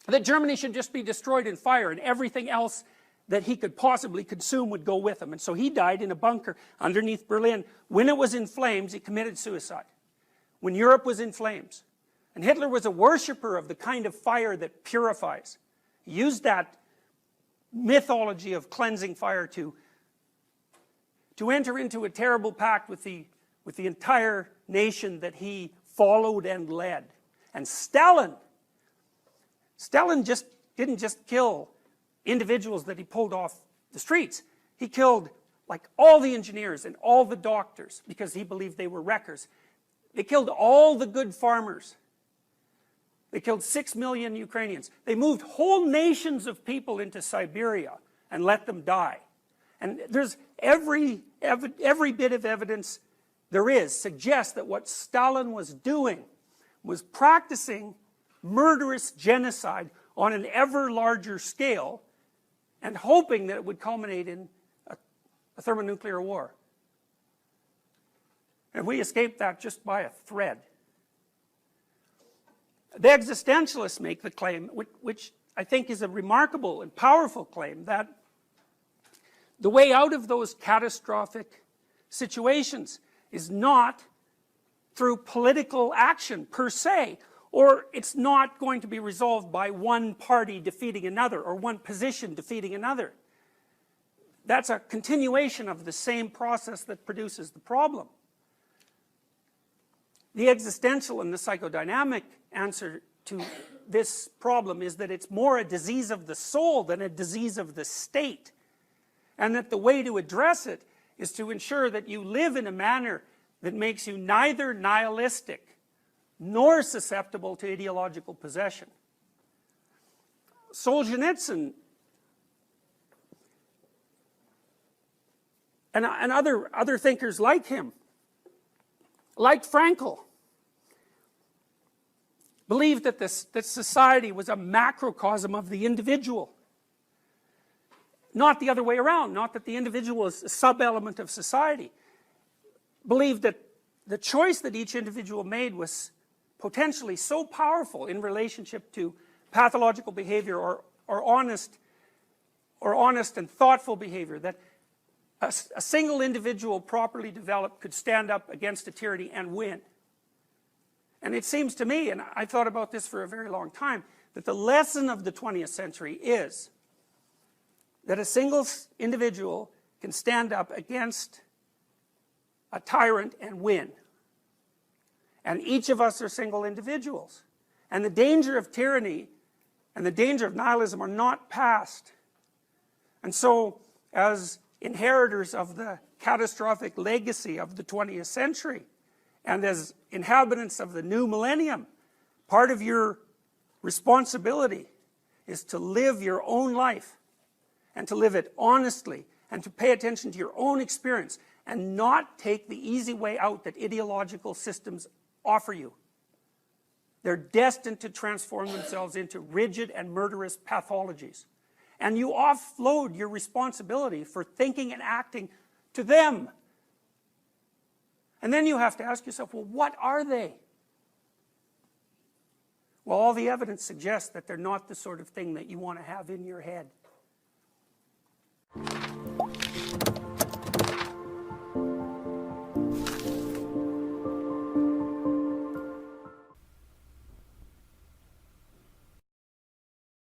F: that Germany should just be destroyed in fire, and everything else that he could possibly consume would go with him. And so he died in a bunker underneath Berlin. When it was in flames, he committed suicide. When Europe was in flames. And Hitler was a worshiper of the kind of fire that purifies. He used that mythology of cleansing fire to enter into a terrible pact with the entire nation that he followed and led. And Stalin didn't just kill individuals that he pulled off the streets. He killed like all the engineers and all the doctors because he believed they were wreckers. They killed all the good farmers. They killed 6 million Ukrainians. They moved whole nations of people into Siberia and let them die. And there's every bit of evidence there is suggests that what Stalin was doing was practicing murderous genocide on an ever larger scale and hoping that it would culminate in a thermonuclear war. And we escaped that just by a thread. The existentialists make the claim, which I think is a remarkable and powerful claim, that the way out of those catastrophic situations is not through political action per se, or it's not going to be resolved by one party defeating another or one position defeating another. That's a continuation of the same process that produces the problem. The existential and the psychodynamic answer to this problem is that it's more a disease of the soul than a disease of the state, and that the way to address it is to ensure that you live in a manner that makes you neither nihilistic nor susceptible to ideological possession. Solzhenitsyn and other thinkers like him, like Frankl, believed that that society was a macrocosm of the individual. Not the other way around, not that the individual is a sub-element of society. Believed that the choice that each individual made was potentially so powerful in relationship to pathological behavior or honest and thoughtful behavior that a single individual properly developed could stand up against a tyranny and win. And it seems to me, and I've thought about this for a very long time, that the lesson of the 20th century is that a single individual can stand up against a tyrant and win. And each of us are single individuals. And the danger of tyranny and the danger of nihilism are not past. And so, as inheritors of the catastrophic legacy of the 20th century, and as inhabitants of the new millennium, part of your responsibility is to live your own life, and to live it honestly, and to pay attention to your own experience, and not take the easy way out that ideological systems offer you. They're destined to transform themselves into rigid and murderous pathologies. And you offload your responsibility for thinking and acting to them. And then you have to ask yourself, well, what are they? Well, all the evidence suggests that they're not the sort of thing that you want to have in your head.